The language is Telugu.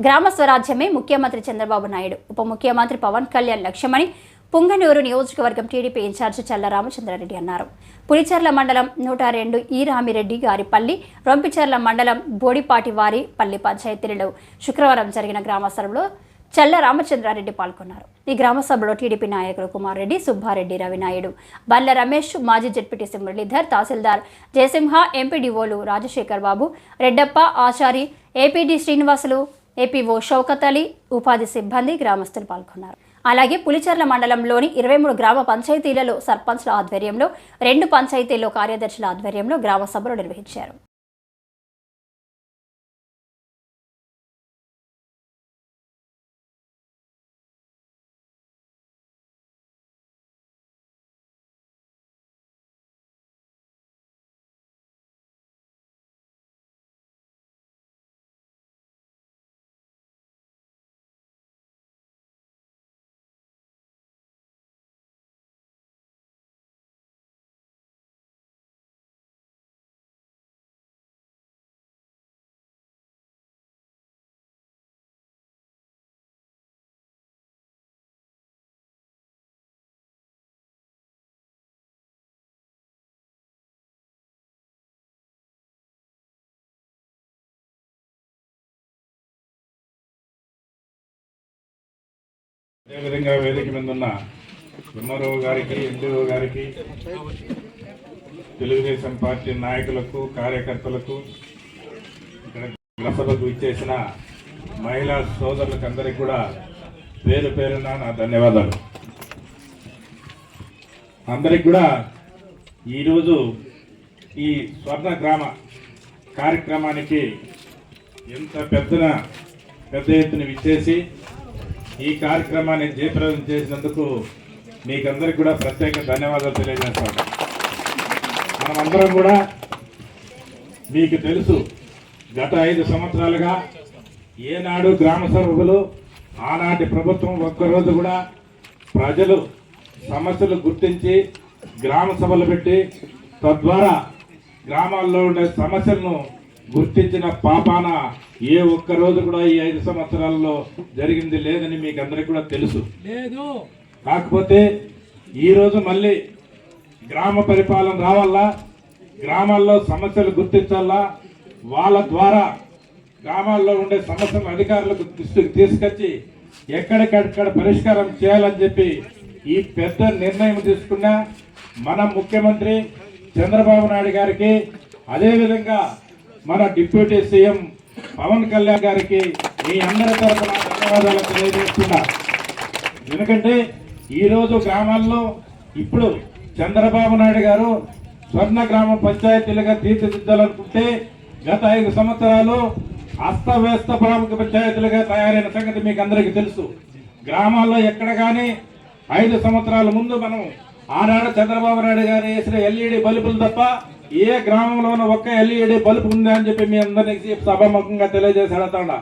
గ్రామ స్వరాజ్యమే ముఖ్యమంత్రి చంద్రబాబు నాయుడు, ఉప ముఖ్యమంత్రి పవన్ కళ్యాణ్ లక్ష్యమని పుంగనూరు నియోజకవర్గం టీడీపీ ఇన్ఛార్జి చల్ల రామచంద్రారెడ్డి అన్నారు. పులిచెర్ల మండలం 102 ఈ రామిరెడ్డి గారిపల్లి, రొంపిచెర్ల మండలం బోడిపాటి వారి పల్లి పంచాయతీలలో శుక్రవారం జరిగిన గ్రామ సభలో చల్ల రామచంద్రారెడ్డి పాల్గొన్నారు. ఈ గ్రామ సభలో టీడీపీ నాయకులు కుమార్ రెడ్డి, సుబ్బారెడ్డి, రవినాయుడు, బల్ల రమేష్, మాజీ జెడ్పీటీసీ మురళీధర్, తహసీల్దార్ జయసింహ, ఎంపీడీఓలు రాజశేఖర్ బాబు, రెడ్డప్ప, ఆచారి, ఏపీడీ శ్రీనివాసులు, ఏపీఓ షౌకత్ అలీ, ఉపాధి సిబ్బంది, గ్రామస్తులు పాల్గొన్నారు. అలాగే పులిచెర్ల మండలంలోని 23 గ్రామ పంచాయతీలలో సర్పంచ్ల ఆధ్వర్యంలో, 2 పంచాయతీల్లో కార్యదర్శుల ఆధ్వర్యంలో గ్రామ సభలు నిర్వహించారు. అదేవిధంగా వేదిక మీద ఉన్న ఎంఆర్ఓ గారికి, ఎండిఓ గారికి, తెలుగుదేశం పార్టీ నాయకులకు, కార్యకర్తలకు, ఇక్కడ గ్రామసభకు ఇచ్చేసిన మహిళా సోదరులకు అందరికీ కూడా పేరు పేరున నా ధన్యవాదాలు. అందరికి కూడా ఈరోజు ఈ స్వర్ణ గ్రామ కార్యక్రమానికి ఎంత పెద్ద ఎత్తున విచ్చేసి ఈ కార్యక్రమాన్ని జయప్రదం చేసినందుకు మీకందరికి కూడా ప్రత్యేక ధన్యవాదాలు తెలియజేస్తాం. మనమందరం కూడా మీకు తెలుసు, గత 5 సంవత్సరాలుగా ఏనాడు గ్రామ సభలు, ఆనాటి ప్రభుత్వం ఒక్కరోజు కూడా ప్రజలు సమస్యలు గుర్తించి గ్రామ సభలు పెట్టి తద్వారా గ్రామాల్లో ఉండే సమస్యలను గుర్తించిన పాపాన ఏ ఒక్క రోజు కూడా ఈ 5 సంవత్సరాల్లో జరిగింది లేదని మీకు అందరికీ కూడా తెలుసు. కాకపోతే ఈరోజు మళ్ళీ గ్రామ పరిపాలన రావాలా, గ్రామాల్లో సమస్యలు గుర్తించాలా, వాళ్ళ ద్వారా గ్రామాల్లో ఉండే సమస్యలను అధికారులకు దృష్టికి తీసుకొచ్చి ఎక్కడికక్కడ పరిష్కారం చేయాలని చెప్పి ఈ పెద్ద నిర్ణయం తీసుకున్న మన ముఖ్యమంత్రి చంద్రబాబు నాయుడు గారికి, అదేవిధంగా మన డిప్యూటీ సీఎం పవన్ కళ్యాణ్ గారికి మీ అందరి తరఫున ధన్యవాదాలు తెలియజేస్తున్నా. ఎందుకంటే ఈరోజు గ్రామాల్లో ఇప్పుడు చంద్రబాబు నాయుడు గారు స్వర్ణ గ్రామ పంచాయతీలుగా తీర్చిదిద్దాలనుకుంటే గత 5 సంవత్సరాలు అస్తవ్యస్త ప్రముఖ పంచాయతీలుగా తయారైన సంగతి మీకు అందరికీ తెలుసు. గ్రామాల్లో ఎక్కడ కానీ 5 సంవత్సరాల ముందు మనం ఆనాడు చంద్రబాబు నాయుడు గారు వేసిన ఎల్ఈడి బల్బులు తప్ప ఏ గ్రామంలోనూ ఒక్క ఎల్ఈడి బల్బు ఉందా అని చెప్పి మీ అందరికీ సభాముఖంగా తెలియజేసి అడుగుతాడా.